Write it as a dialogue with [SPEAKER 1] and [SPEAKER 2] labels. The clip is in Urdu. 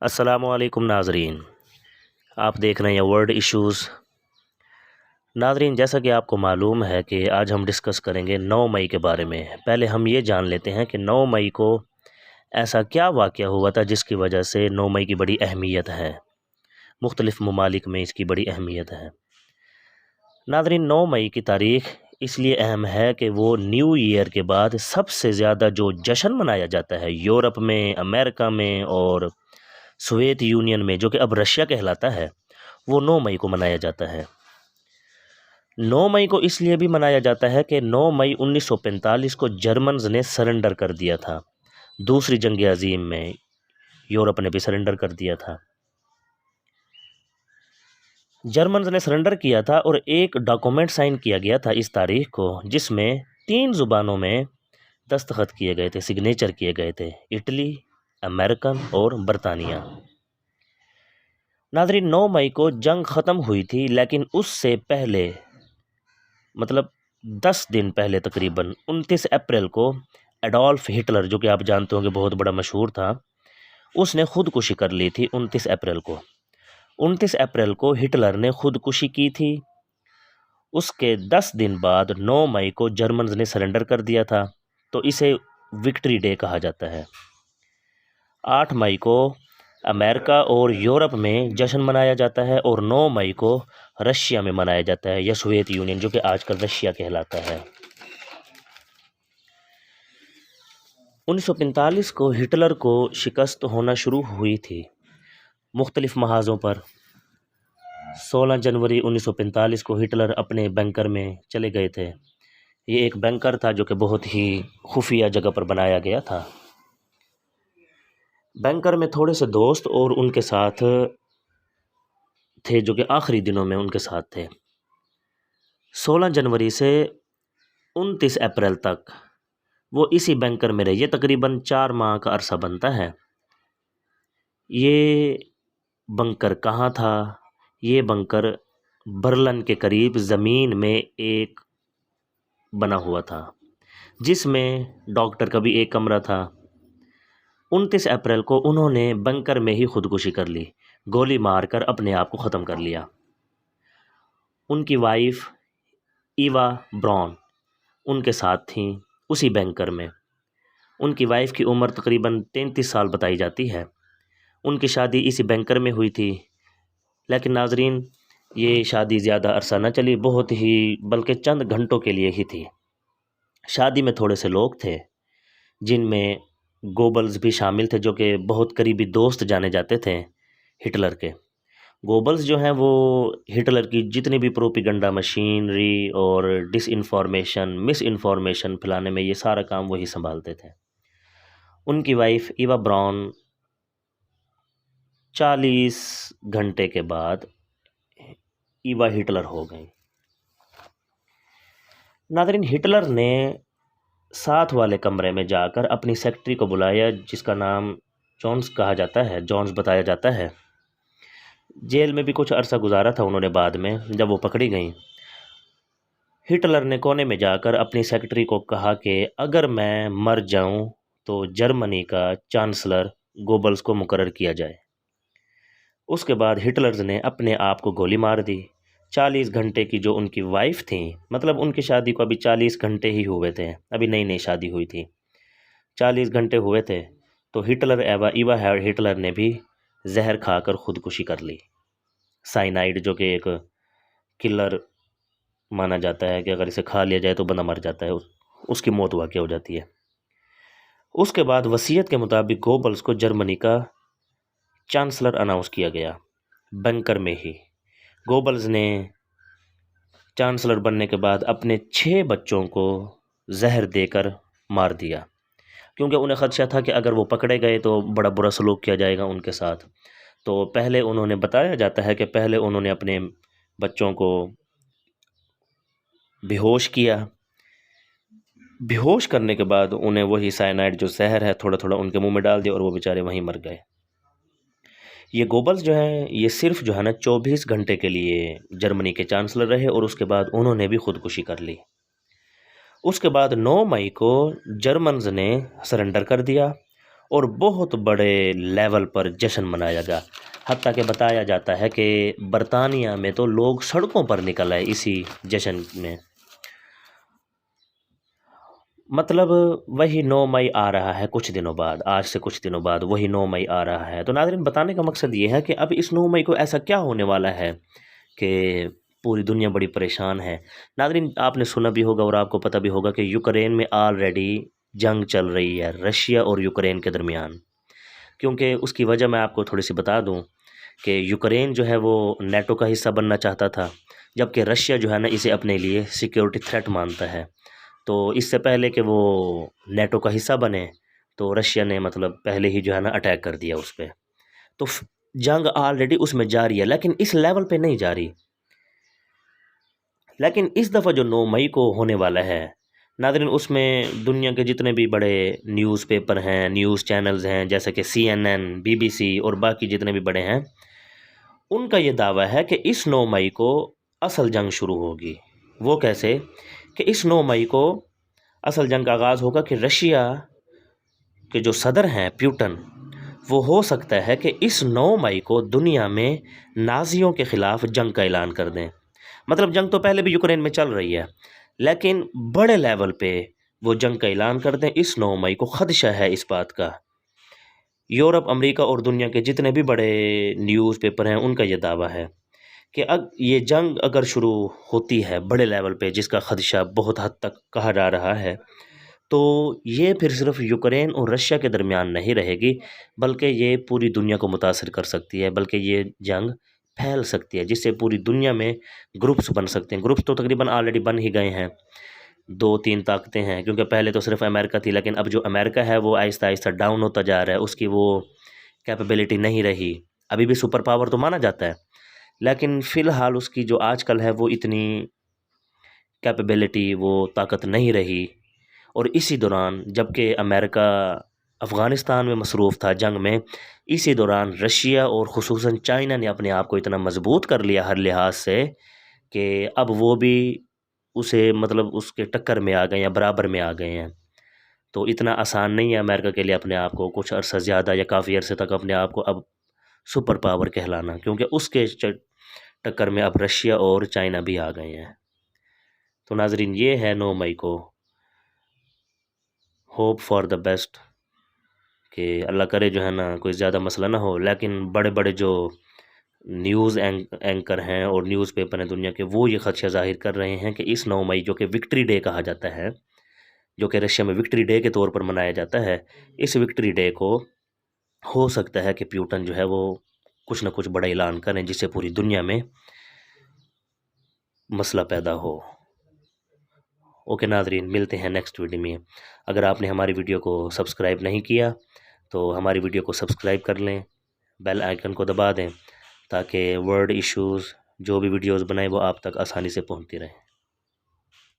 [SPEAKER 1] السلام علیکم ناظرین، آپ دیکھ رہے ہیں ورلڈ ایشوز۔ ناظرین، جیسا کہ آپ کو معلوم ہے کہ آج ہم ڈسکس کریں گے 9 مئی کے بارے میں۔ پہلے ہم یہ جان لیتے ہیں کہ 9 مئی کو ایسا کیا واقعہ ہوا تھا جس کی وجہ سے 9 مئی کی بڑی اہمیت ہے، مختلف ممالک میں اس کی بڑی اہمیت ہے۔ ناظرین، 9 مئی کی تاریخ اس لیے اہم ہے کہ وہ نیو ایئر کے بعد سب سے زیادہ جو جشن منایا جاتا ہے یورپ میں، امریکہ میں اور سوویت یونین میں، جو کہ اب رشیا کہلاتا ہے، وہ 9 مئی کو منایا جاتا ہے۔ 9 مئی کو اس لیے بھی منایا جاتا ہے کہ 9 مئی 1945 کو جرمنز نے سرنڈر کر دیا تھا۔ دوسری جنگ عظیم میں یورپ نے بھی سرنڈر کر دیا تھا۔ جرمنز نے سرنڈر کیا تھا اور ایک ڈاکومنٹ سائن کیا گیا تھا اس تاریخ کو، جس میں 3 زبانوں میں دستخط کیے گئے تھے، سگنیچر کیے گئے تھے: اٹلی، امریکن اور برطانیہ۔ ناظرین، 9 مئی کو جنگ ختم ہوئی تھی، لیکن اس سے پہلے مطلب 10 دن پہلے تقریباً 29 اپریل کو ایڈولف ہٹلر، جو کہ آپ جانتے ہوں کہ بہت بڑا مشہور تھا، اس نے خودکشی کر لی تھی 29 اپریل کو۔ 29 اپریل کو ہٹلر نے خودکشی کی تھی۔ اس کے 10 دن بعد 9 مئی کو جرمنز نے سرنڈر کر دیا تھا، تو اسے وکٹری ڈے کہا جاتا ہے۔ 8 مئی کو امریکہ اور یورپ میں جشن منایا جاتا ہے اور 9 مئی کو رشیا میں منایا جاتا ہے، یا سوویت یونین، جو کہ آج کل رشیا کہلاتا ہے۔ 1945 کو ہٹلر کو شکست ہونا شروع ہوئی تھی مختلف محاذوں پر۔ 16 جنوری 1945 کو ہٹلر اپنے بنکر میں چلے گئے تھے۔ یہ ایک بنکر تھا جو کہ بہت ہی خفیہ جگہ پر بنایا گیا تھا۔ بنکر میں تھوڑے سے دوست اور ان کے ساتھ تھے، جو کہ آخری دنوں میں ان کے ساتھ تھے۔ 16 جنوری سے 29 اپریل تک وہ اسی بنکر میں رہے۔ یہ تقریباً 4 ماہ کا عرصہ بنتا ہے۔ یہ بنکر کہاں تھا؟ یہ بنکر برلن کے قریب زمین میں ایک بنا ہوا تھا، جس میں ڈاکٹر کا بھی ایک کمرہ تھا۔ 29 اپریل کو انہوں نے بنکر میں ہی خودکشی کر لی، گولی مار کر اپنے آپ کو ختم کر لیا۔ ان کی وائف ایوا براون ان کے ساتھ تھیں اسی بنکر میں۔ ان کی وائف کی عمر تقریباً 33 سال بتائی جاتی ہے۔ ان کی شادی اسی بنکر میں ہوئی تھی، لیکن ناظرین، یہ شادی زیادہ عرصہ نہ چلی، بہت ہی بلکہ چند گھنٹوں کے لیے ہی تھی۔ شادی میں تھوڑے سے لوگ تھے، جن میں گوبلز بھی شامل تھے، جو کہ بہت قریبی دوست جانے جاتے تھے ہٹلر کے۔ گوبلز جو ہیں وہ ہٹلر کی جتنی بھی پروپیگنڈا مشینری اور ڈس انفارمیشن، مس انفارمیشن پھیلانے میں، یہ سارا کام وہی سنبھالتے تھے۔ ان کی وائف ایوا براؤن 40 گھنٹے کے بعد ایوا ہٹلر ہو گئیں۔ ناظرین، ہٹلر نے ساتھ والے کمرے میں جا کر اپنی سیکرٹری کو بلایا، جس کا نام جونز کہا جاتا ہے، جونز بتایا جاتا ہے۔ جیل میں بھی کچھ عرصہ گزارا تھا انہوں نے بعد میں، جب وہ پکڑی گئیں۔ ہٹلر نے کونے میں جا کر اپنی سیکرٹری کو کہا کہ اگر میں مر جاؤں تو جرمنی کا چانسلر گوبلز کو مقرر کیا جائے۔ اس کے بعد ہٹلرز نے اپنے آپ کو گولی مار دی۔ 40 گھنٹے کی جو ان کی وائف تھیں، مطلب ان کی شادی کو ابھی 40 گھنٹے ہی ہوئے تھے، ابھی نئی نئی شادی ہوئی تھی، 40 گھنٹے ہوئے تھے، تو ایوا ہٹلر نے بھی زہر کھا کر خودکشی کر لی۔ سائنائڈ، جو کہ ایک کلر مانا جاتا ہے کہ اگر اسے کھا لیا جائے تو بندہ مر جاتا ہے، اس کی موت واقع ہو جاتی ہے۔ اس کے بعد وصیت کے مطابق گوبلز کو جرمنی کا چانسلر اناؤنس کیا گیا، بنکر میں ہی۔ گوبلز نے چانسلر بننے کے بعد اپنے 6 بچوں کو زہر دے کر مار دیا، کیونکہ انہیں خدشہ تھا کہ اگر وہ پکڑے گئے تو بڑا برا سلوک کیا جائے گا ان کے ساتھ۔ تو پہلے انہوں نے بتایا جاتا ہے کہ پہلے انہوں نے اپنے بچوں کو بے ہوش کیا، بے ہوش کرنے کے بعد انہیں وہی سائنائڈ جو زہر ہے تھوڑا تھوڑا ان کے منہ میں ڈال دیا، اور وہ بیچارے وہیں مر گئے۔ یہ گوبلز جو ہیں، یہ صرف جو ہے نا 24 گھنٹے کے لیے جرمنی کے چانسلر رہے، اور اس کے بعد انہوں نے بھی خودکشی کر لی۔ اس کے بعد 9 مئی کو جرمنز نے سرنڈر کر دیا، اور بہت بڑے لیول پر جشن منایا گیا، حتیٰ کہ بتایا جاتا ہے کہ برطانیہ میں تو لوگ سڑکوں پر نکل آئے اسی جشن میں۔ مطلب وہی 9 مئی آ رہا ہے کچھ دنوں بعد، آج سے کچھ دنوں بعد وہی 9 مئی آ رہا ہے۔ تو ناظرین، بتانے کا مقصد یہ ہے کہ اب اس 9 مئی کو ایسا کیا ہونے والا ہے کہ پوری دنیا بڑی پریشان ہے۔ ناظرین، آپ نے سنا بھی ہوگا اور آپ کو پتہ بھی ہوگا کہ یوکرین میں آلریڈی جنگ چل رہی ہے رشیا اور یوکرین کے درمیان۔ کیونکہ اس کی وجہ میں آپ کو تھوڑی سی بتا دوں کہ یوکرین جو ہے وہ نیٹو کا حصہ بننا چاہتا تھا، جبکہ رشیا جو ہے نا اسے اپنے لیے سیکیورٹی تھریٹ مانتا ہے۔ تو اس سے پہلے کہ وہ نیٹو کا حصہ بنے تو رشیا نے مطلب پہلے ہی جو ہے نا اٹیک کر دیا اس پہ۔ تو جنگ آلریڈی اس میں جاری ہے، لیکن اس لیول پہ نہیں جاری۔ لیکن اس دفعہ جو 9 مئی کو ہونے والا ہے ناظرین، اس میں دنیا کے جتنے بھی بڑے نیوز پیپر ہیں، نیوز چینلز ہیں، جیسے کہ CNN، BBC اور باقی جتنے بھی بڑے ہیں، ان کا یہ دعویٰ ہے کہ اس 9 مئی کو اصل جنگ شروع ہوگی۔ وہ کیسے؟ کہ اس 9 مئی کو اصل جنگ کا آغاز ہوگا کہ رشیا کے جو صدر ہیں پیوٹن، وہ ہو سکتا ہے کہ اس 9 مئی کو دنیا میں نازیوں کے خلاف جنگ کا اعلان کر دیں۔ مطلب جنگ تو پہلے بھی یوکرین میں چل رہی ہے، لیکن بڑے لیول پہ وہ جنگ کا اعلان کر دیں۔ اس 9 مئی کو خدشہ ہے اس بات کا۔ یورپ، امریکہ اور دنیا کے جتنے بھی بڑے نیوز پیپر ہیں ان کا یہ دعویٰ ہے کہ یہ جنگ اگر شروع ہوتی ہے بڑے لیول پہ، جس کا خدشہ بہت حد تک کہا جا رہا ہے، تو یہ پھر صرف یوکرین اور رشیا کے درمیان نہیں رہے گی، بلکہ یہ پوری دنیا کو متاثر کر سکتی ہے، بلکہ یہ جنگ پھیل سکتی ہے، جس سے پوری دنیا میں گروپس بن سکتے ہیں۔ گروپس تو تقریباً آلریڈی بن ہی گئے ہیں، 2-3 طاقتیں ہیں، کیونکہ پہلے تو صرف امریکہ تھی، لیکن اب جو امریکہ ہے وہ آہستہ آہستہ ڈاؤن ہوتا جا رہا ہے، اس کی وہ کیپیبلٹی نہیں رہی۔ ابھی بھی سپر پاور تو مانا جاتا ہے، لیکن فی الحال اس کی جو آج کل ہے وہ اتنی کیپیبلٹی، وہ طاقت نہیں رہی۔ اور اسی دوران جبکہ امریکہ افغانستان میں مصروف تھا جنگ میں، اسی دوران رشیا اور خصوصاً چائنا نے اپنے آپ کو اتنا مضبوط کر لیا ہر لحاظ سے کہ اب وہ بھی اسے مطلب اس کے ٹکر میں آ گئے ہیں، برابر میں آ گئے ہیں۔ تو اتنا آسان نہیں ہے امریکہ کے لیے اپنے آپ کو کچھ عرصہ زیادہ یا کافی عرصے تک اپنے آپ کو اب سپر پاور کہلانا، کیونکہ اس کے ٹکر میں اب رشیا اور چائنا بھی آ گئے ہیں۔ تو ناظرین، یہ ہے 9 مئی کو، ہوپ فار دا بیسٹ، کہ اللہ کرے جو ہے نا کوئی زیادہ مسئلہ نہ ہو۔ لیکن بڑے بڑے جو نیوز اینکر ہیں اور نیوز پیپر ہیں دنیا کے، وہ یہ خدشہ ظاہر کر رہے ہیں کہ اس 9 مئی جو کہ وکٹری ڈے کہا جاتا ہے، جو کہ رشیا میں وکٹری ڈے کے طور پر منایا جاتا ہے، اس وکٹری ڈے کو ہو سکتا ہے کہ پیوٹن جو ہے وہ کچھ نہ کچھ بڑا اعلان کریں، جس سے پوری دنیا میں مسئلہ پیدا ہو۔ اوکے ناظرین، ملتے ہیں نیکسٹ ویڈیو میں۔ اگر آپ نے ہماری ویڈیو کو سبسکرائب نہیں کیا تو ہماری ویڈیو کو سبسکرائب کر لیں، بیل آئیکن کو دبا دیں، تاکہ ورلڈ ایشوز جو بھی ویڈیوز بنائیں وہ آپ تک آسانی سے پہنچتی رہیں۔